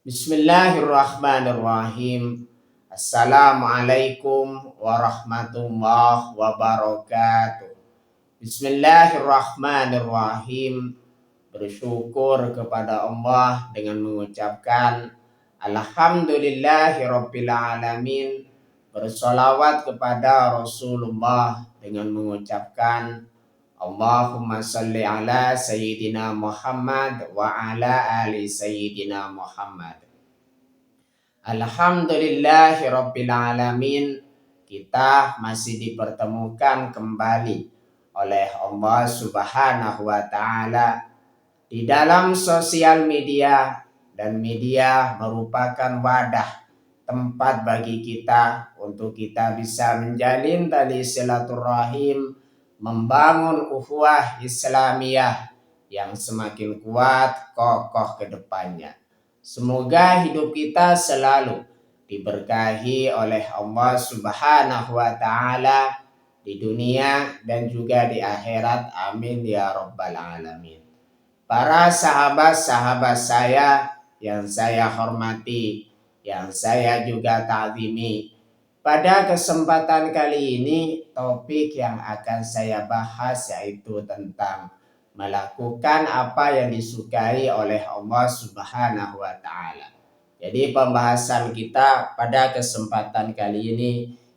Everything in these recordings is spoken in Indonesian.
Bismillahirrahmanirrahim. Assalamualaikum warahmatullahi wabarakatuh. Bismillahirrahmanirrahim. Bersyukur kepada Allah dengan mengucapkan Alhamdulillahirabbil alamin. Bersolawat kepada Rasulullah dengan mengucapkan Allahumma salli ala Sayyidina Muhammad wa ala ali Sayyidina Muhammad. Alhamdulillahirabbil alamin. Kita masih dipertemukan kembali oleh Allah Subhanahu wa taala di dalam sosial media, dan media merupakan wadah tempat bagi kita untuk kita bisa menjalin tali silaturahim, membangun ukhuwah Islamiyah yang semakin kuat kokoh ke depannya. Semoga hidup kita selalu diberkahi oleh Allah Subhanahu wa taala di dunia dan juga di akhirat. Amin ya rabbal alamin. Para sahabat-sahabat saya yang saya hormati, yang saya juga ta'zimi, pada kesempatan kali ini topik yang akan saya bahas yaitu tentang melakukan apa yang disukai oleh Allah Subhanahu wa taala. Jadi pembahasan kita pada kesempatan kali ini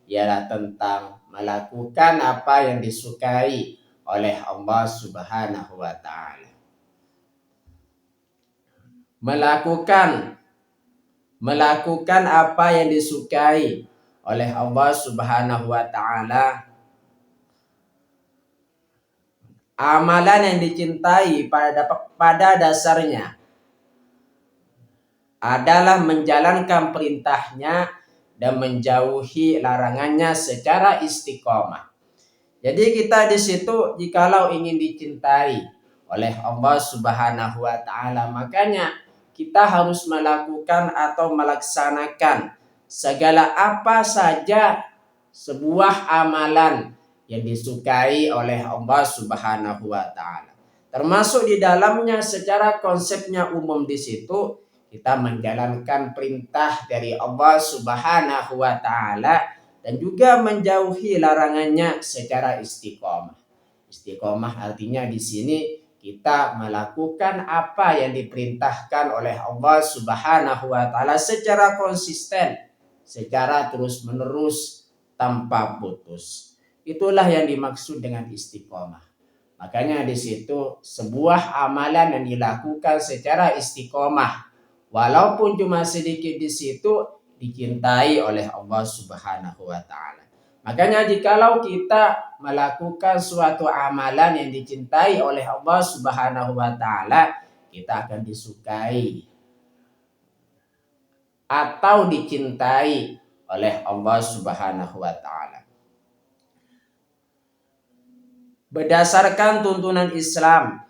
ialah tentang melakukan apa yang disukai oleh Allah Subhanahu wa taala. Melakukan apa yang disukai oleh Allah Subhanahu wa taala, amalan yang dicintai pada dasarnya adalah menjalankan perintahnya dan menjauhi larangannya secara istiqomah. Jadi kita di situ jikalau ingin dicintai oleh Allah Subhanahu wa taala, makanya kita harus melakukan atau melaksanakan segala apa saja sebuah amalan yang disukai oleh Allah Subhanahu wa taala. Termasuk di dalamnya secara konsepnya umum di situ kita menjalankan perintah dari Allah Subhanahu wa taala dan juga menjauhi larangannya secara istiqomah. Istiqomah artinya di sini kita melakukan apa yang diperintahkan oleh Allah Subhanahu wa taala secara konsisten, secara terus-menerus tanpa putus. Itulah yang dimaksud dengan istiqomah. Makanya di situ sebuah amalan yang dilakukan secara istiqomah, walaupun cuma sedikit di situ, dicintai oleh Allah Subhanahu wa taala. Makanya jikalau kita melakukan suatu amalan yang dicintai oleh Allah Subhanahu wa taala, kita akan disukai atau dicintai oleh Allah Subhanahu wa taala. Berdasarkan tuntunan Islam,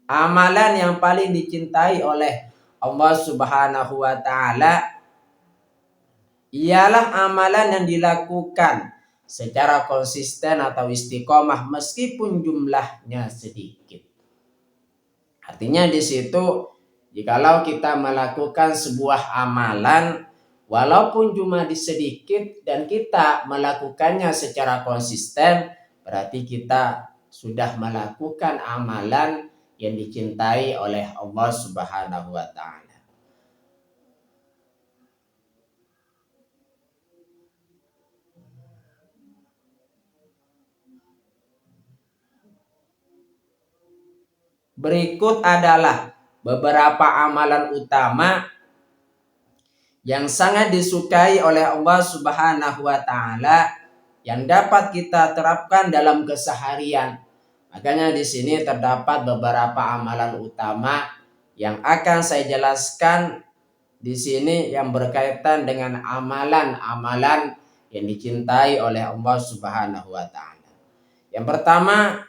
amalan yang paling dicintai oleh Allah Subhanahu wa taala ialah amalan yang dilakukan secara konsisten atau istiqomah meskipun jumlahnya sedikit. Artinya di situ jikalau kita melakukan sebuah amalan walaupun cuma sedikit dan kita melakukannya secara konsisten, berarti kita sudah melakukan amalan yang dicintai oleh Allah Subhanahu wa taala. Berikut adalah beberapa amalan utama yang sangat disukai oleh Allah Subhanahu wa taala yang dapat kita terapkan dalam keseharian. Makanya di sini terdapat beberapa amalan utama yang akan saya jelaskan di sini yang berkaitan dengan amalan-amalan yang dicintai oleh Allah Subhanahu wa taala. Yang pertama,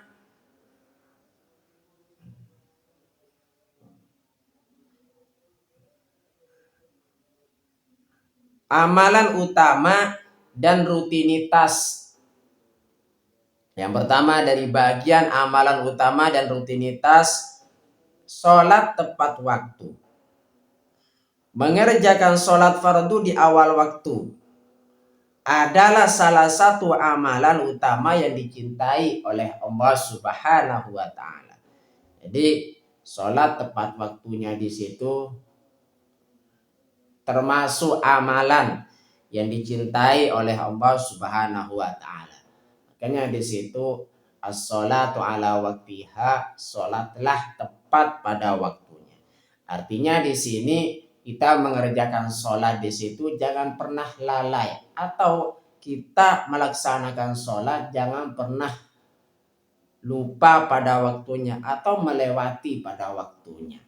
amalan utama dan rutinitas. Yang pertama dari bagian amalan utama dan rutinitas sholat tepat waktu. Mengerjakan sholat fardu di awal waktu adalah salah satu amalan utama yang dicintai oleh Allah Subhanahu wa taala. Jadi sholat tepat waktunya di situ termasuk amalan yang dicintai oleh Allah Subhanahu wa taala. Makanya di situ as-sholatu ala waktiha, sholatlah tepat pada waktunya. Artinya di sini kita mengerjakan sholat di situ jangan pernah lalai, atau kita melaksanakan sholat jangan pernah lupa pada waktunya atau melewati pada waktunya.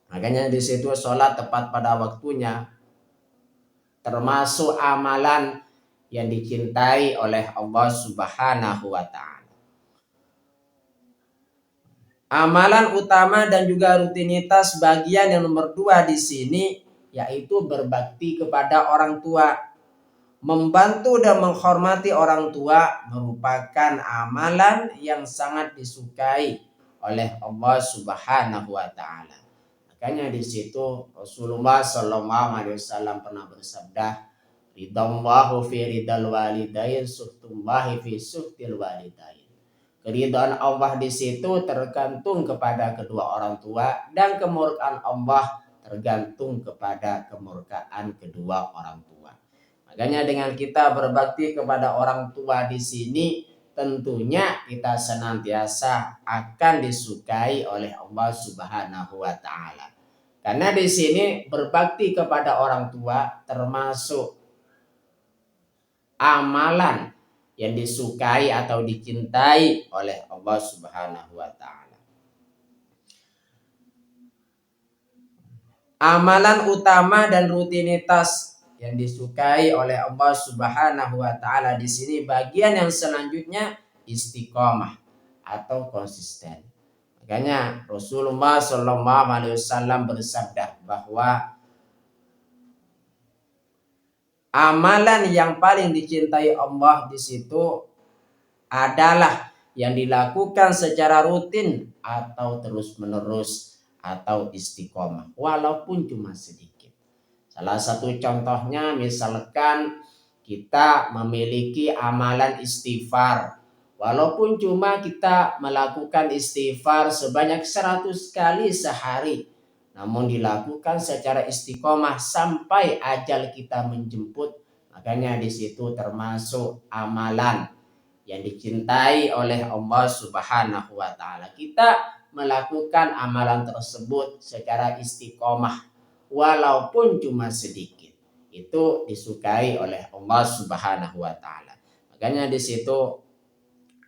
Makanya di situ sholat tepat pada waktunya termasuk amalan yang dicintai oleh Allah Subhanahu wa taala. Amalan utama dan juga rutinitas bagian yang nomor 2 di sini yaitu berbakti kepada orang tua. Membantu dan menghormati orang tua merupakan amalan yang sangat disukai oleh Allah Subhanahu wa taala. Makanya di situ Rasulullah sallallahu alaihi wasallam pernah bersabda, ridallahu fi ridal walidain, suhtullahi fi suhtil walidain. Keridhaan Allah di situ tergantung kepada kedua orang tua dan kemurkaan Allah tergantung kepada kemurkaan kedua orang tua. Makanya dengan kita berbakti kepada orang tua di sini tentunya kita senantiasa akan disukai oleh Allah Subhanahu wa taala. Karena di sini berbakti kepada orang tua termasuk amalan yang disukai atau dicintai oleh Allah Subhanahu wa taala. Amalan utama dan rutinitas yang disukai oleh Allah Subhanahu wa taala di sini bagian yang selanjutnya istiqomah atau konsisten. Makanya Rasulullah sallallahu alaihi wasallam bersabda bahwa amalan yang paling dicintai Allah di situ adalah yang dilakukan secara rutin atau terus-menerus atau istiqomah walaupun cuma sedikit. Salah satu contohnya misalkan kita memiliki amalan istighfar. Walaupun cuma kita melakukan istighfar sebanyak 100 kali sehari, namun dilakukan secara istiqomah sampai ajal kita menjemput, makanya di situ termasuk amalan yang dicintai oleh Allah Subhanahu wa taala. Kita melakukan amalan tersebut secara istiqomah walaupun cuma sedikit. Itu disukai oleh Allah Subhanahu wa taala. Makanya di situ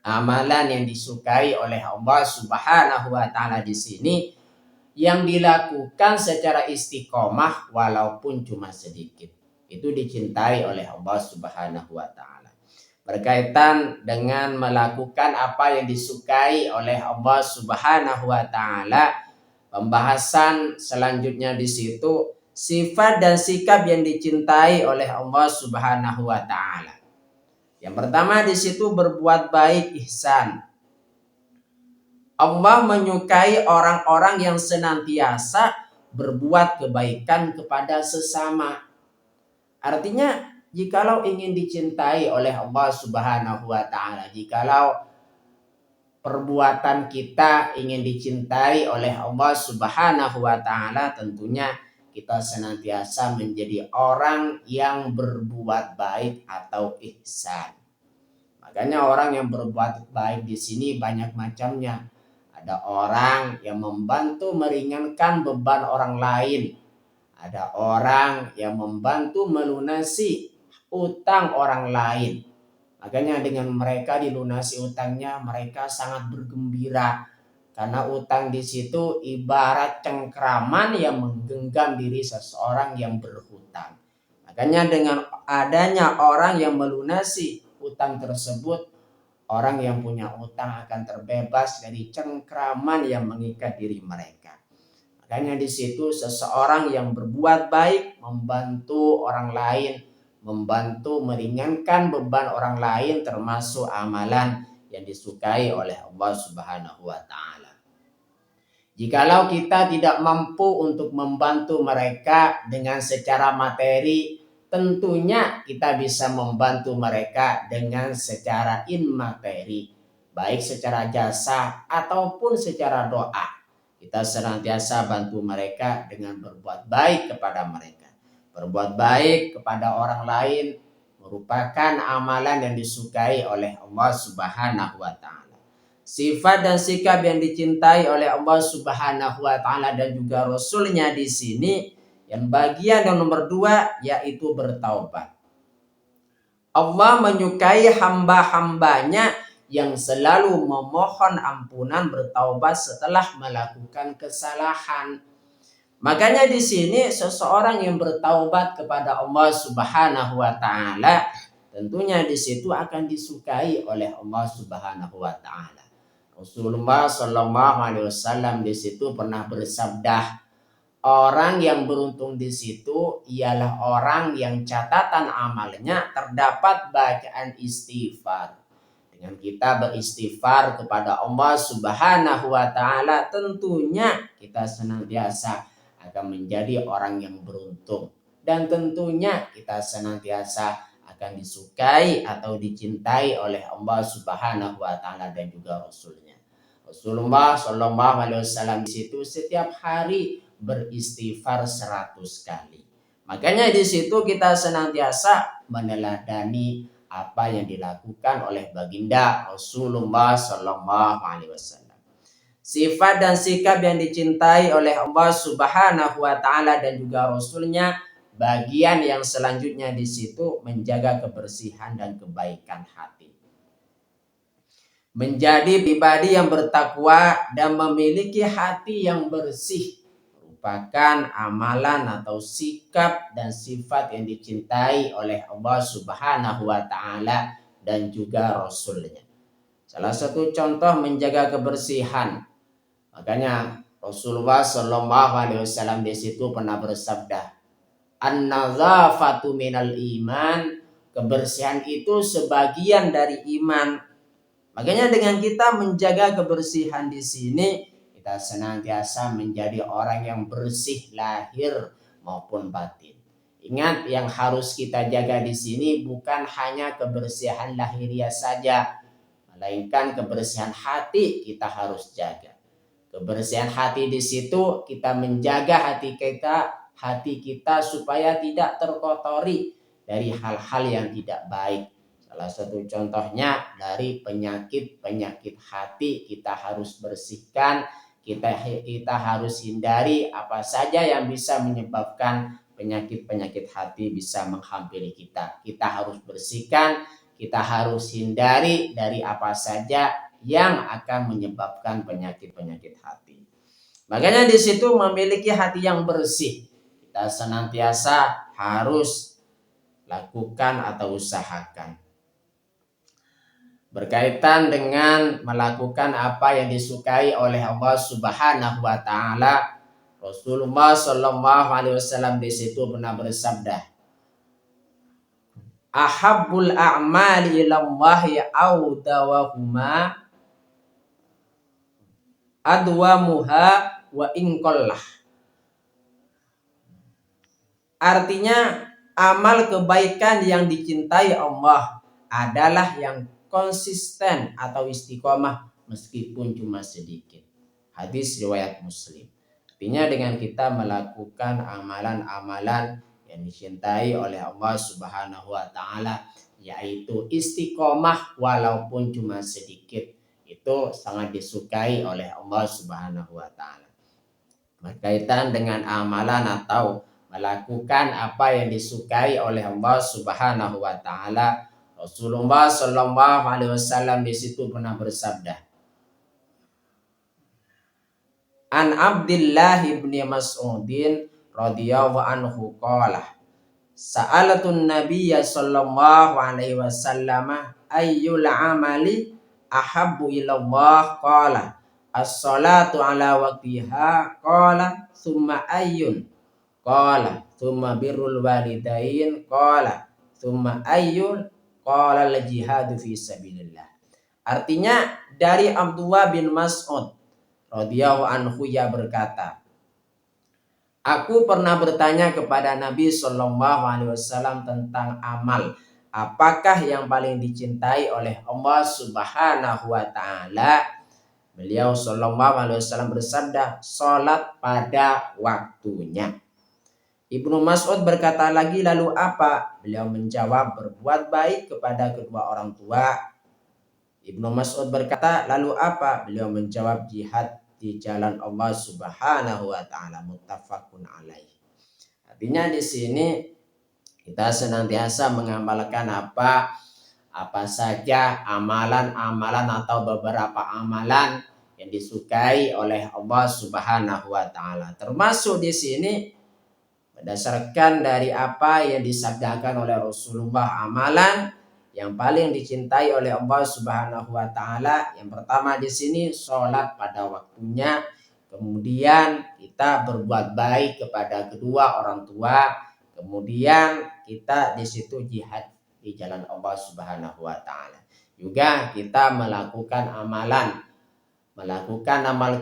amalan yang disukai oleh Allah Subhanahu wa taala di sini yang dilakukan secara istiqomah walaupun cuma sedikit. Itu dicintai oleh Allah Subhanahu wa taala. Berkaitan dengan melakukan apa yang disukai oleh Allah Subhanahu wa taala, pembahasan selanjutnya di situ sifat dan sikap yang dicintai oleh Allah Subhanahu wa taala. Yang pertama di situ berbuat baik, ihsan. Allah menyukai orang-orang yang senantiasa berbuat kebaikan kepada sesama. Artinya, jikalau ingin dicintai oleh Allah Subhanahu wa taala, jikalau perbuatan kita ingin dicintai oleh Allah Subhanahu wa taala, tentunya kita senantiasa menjadi orang yang berbuat baik atau ihsan. Makanya orang yang berbuat baik di sini banyak macamnya. Ada orang yang membantu meringankan beban orang lain. Ada orang yang membantu melunasi utang orang lain. Makanya dengan mereka dilunasi utangnya, mereka sangat bergembira. Karena utang di situ ibarat cengkraman yang menggenggam diri seseorang yang berhutang. Makanya dengan adanya orang yang melunasi utang tersebut, orang yang punya utang akan terbebas dari cengkraman yang mengikat diri mereka. Makanya di situ seseorang yang berbuat baik, membantu orang lain, membantu meringankan beban orang lain termasuk amalan yang disukai oleh Allah Subhanahu wa taala. Jikalau kita tidak mampu untuk membantu mereka dengan secara materi, tentunya kita bisa membantu mereka dengan secara immateri, baik secara jasa ataupun secara doa. Kita senantiasa bantu mereka dengan berbuat baik kepada mereka. Berbuat baik kepada orang lain merupakan amalan yang disukai oleh Allah Subhanahu wa Ta'ala. Sifat dan sikap yang dicintai oleh Allah Subhanahu wa Ta'ala dan juga Rasulnya di sini, yang bagian yang nomor 2 yaitu bertaubat. Allah menyukai hamba-hambanya yang selalu memohon ampunan, bertaubat setelah melakukan kesalahan. Makanya di sini seseorang yang bertaubat kepada Allah Subhanahu wa Ta'ala, tentunya di situ akan disukai oleh Allah Subhanahu wa Ta'ala. Rasulullah Shallallahu Alaihi Wasallam di situ pernah bersabda, orang yang beruntung di situ ialah orang yang catatan amalnya terdapat bacaan istighfar. Dengan kita beristighfar kepada Allah Subhanahu wa Ta'ala, tentunya kita senantiasa akan menjadi orang yang beruntung, dan tentunya kita senantiasa akan disukai atau dicintai oleh Allah Subhanahu wa Ta'ala dan juga Rasulnya. Rasulullah Shallallahu Alaihi Wasallam di situ setiap hari beristighfar 100 kali. Makanya di situ kita senantiasa meneladani apa yang dilakukan oleh baginda Rasulullah Shallallahu Alaihi Wasallam. Sifat dan sikap yang dicintai oleh Allah Subhanahu wa Ta'ala dan juga Rasulnya, bagian yang selanjutnya di situ menjaga kebersihan dan kebaikan hati. Menjadi pribadi yang bertakwa dan memiliki hati yang bersih merupakan amalan atau sikap dan sifat yang dicintai oleh Allah Subhanahu wa Ta'ala dan juga Rasulnya. Salah satu contoh menjaga kebersihan, makanya Rasulullah Shallallahu Alaihi Wasallam di situ pernah bersabda, an-nazafatu minal iman, kebersihan itu sebagian dari iman. Makanya dengan kita menjaga kebersihan di sini, kita senantiasa menjadi orang yang bersih lahir maupun batin. Ingat, yang harus kita jaga di sini bukan hanya kebersihan lahiriah saja, melainkan kebersihan hati kita harus jaga. Kebersihan hati di situ kita menjaga hati kita supaya tidak terkotori dari hal-hal yang tidak baik. Salah satu contohnya dari penyakit hati kita harus bersihkan, kita harus hindari apa saja yang bisa menyebabkan penyakit hati bisa menghampiri kita. Kita harus bersihkan, kita harus hindari dari apa saja yang akan menyebabkan penyakit hati. Makanya di situ memiliki hati yang bersih, kita senantiasa harus lakukan atau usahakan. Berkaitan dengan melakukan apa yang disukai oleh Allah Subhanahu wa Ta'ala, Rasulullah Shallallahu Alaihi Wasallam di situ pernah bersabda, ahabbul a'mali ilallahi awdawahuma adwamuha wa inqallah. Artinya, amal kebaikan yang dicintai Allah adalah yang konsisten atau istiqomah meskipun cuma sedikit. Hadis riwayat Muslim. Artinya dengan kita melakukan amalan-amalan yang dicintai oleh Allah Subhanahu wa Ta'ala, yaitu istiqomah walaupun cuma sedikit, itu sangat disukai oleh Allah Subhanahu wa Ta'ala. Berkaitan dengan amalan atau melakukan apa yang disukai oleh Allah Subhanahu wa Ta'ala, Rasulullah Shallallahu Alaihi Wasallam di situ pernah bersabda, an Abdullah bin Mas'udin radhiyallahu anhu qala, sa'alatun nabiyya sallallahu alaihi wasallam ayyul amali ahabbu ilallah, qala as-salatu ala waqtiha, qala thumma ayyun, qala thumma birrul walidain, qala thumma ayyun, qala al-jihadu fi sabilillah. Artinya dari Abdullah bin Mas'ud, radhiyallahu anhu ia berkata, aku pernah bertanya kepada Nabi Shallallahu Alaihi Wasallam tentang amal. Apakah yang paling dicintai oleh Allah Subhanahu Wa Taala? Beliau Shallallahu Alaihi Wasallam bersabda, salat pada waktunya. Ibnu Mas'ud berkata lagi, lalu apa? Beliau menjawab, berbuat baik kepada kedua orang tua. Ibnu Mas'ud berkata, lalu apa? Beliau menjawab, jihad di jalan Allah Subhanahu wa taala. Muttafaqun alaih. Artinya di sini kita senantiasa mengamalkan apa saja amalan-amalan atau beberapa amalan yang disukai oleh Allah Subhanahu wa taala. Termasuk di sini berdasarkan dari apa yang disabdakan oleh Rasulullah, amalan yang paling dicintai oleh Allah Subhanahu wa taala, yang pertama di sini sholat pada waktunya, kemudian kita berbuat baik kepada kedua orang tua, kemudian kita di situ jihad di jalan Allah Subhanahu wa taala. Juga kita melakukan amal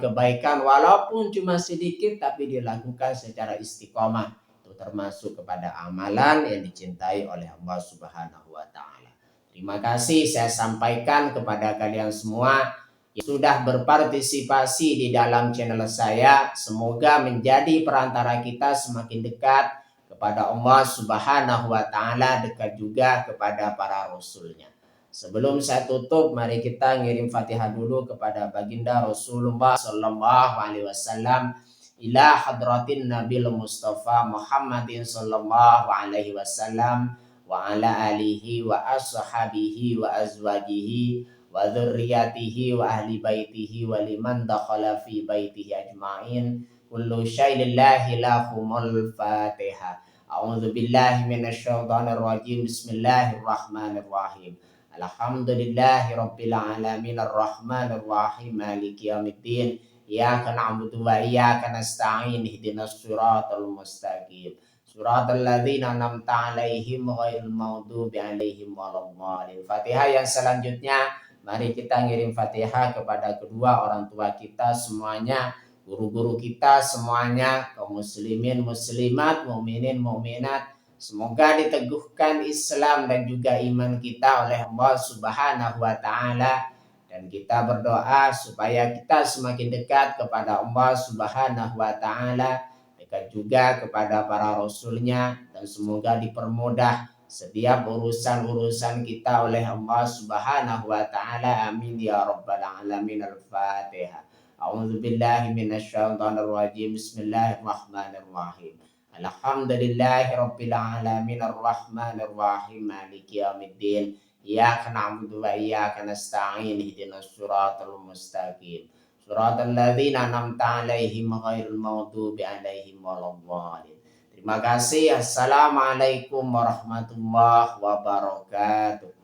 kebaikan walaupun cuma sedikit tapi dilakukan secara istiqomah, itu termasuk kepada amalan yang dicintai oleh Allah Subhanahu wa taala. Terima kasih saya sampaikan kepada kalian semua yang sudah berpartisipasi di dalam channel saya. Semoga menjadi perantara kita semakin dekat kepada Allah Subhanahu wa taala, dekat juga kepada para rasulnya. Sebelum saya tutup, mari kita ngirim Fatihah dulu kepada baginda Rasulullah Sallallahu Alaihi Wasallam, ila hadratin Nabil Mustafa Muhammadin Sallallahu Alaihi Wasallam wa ala alihi wa ashabihi wa azwajihi wa dzurriyyatihi wa ahli baitihi wa liman dakhala fi baitihi ajma'in. Kullu syai'in lillahi lahumul Fatihah. A'udzu billahi minasyaitonir rajim. Bismillahirrahmanirrahim. Alhamdulillahi rabbil alamin arrahmanir rahim maliki yaumiddin iyyaka na'budu wa iyyaka nasta'in ihdinas siratal mustaqim siratal ladzina an'amta 'alaihim ghairil maghdubi 'alaihim waladdallin. Fatihah yang selanjutnya mari kita ngirim Fatihah kepada kedua orang tua kita semuanya, guru-guru kita semuanya, kaum muslimin muslimat, mukminin mukminat. Semoga diteguhkan Islam dan juga iman kita oleh Allah Subhanahu wa taala, dan kita berdoa supaya kita semakin dekat kepada Allah Subhanahu wa taala, dekat juga kepada para rasulnya, dan semoga dipermudah setiap urusan-urusan kita oleh Allah Subhanahu wa taala. Amin ya rabbal alamin. Al-Fatihah. A'udzu billahi minasyaitonir rajim. Bismillahirrahmanirrahim. Alhamdulillahi rabbil alamin arrahmanir rahim maliki yaumiddin iyyaka na'budu wa iyyaka nasta'in ihdinas siratal mustaqim siratal ladzina an'amta 'alaihim ghairil maghdubi 'alaihim waladdallin. Terima kasih. Assalamualaikum warahmatullahi wabarakatuh.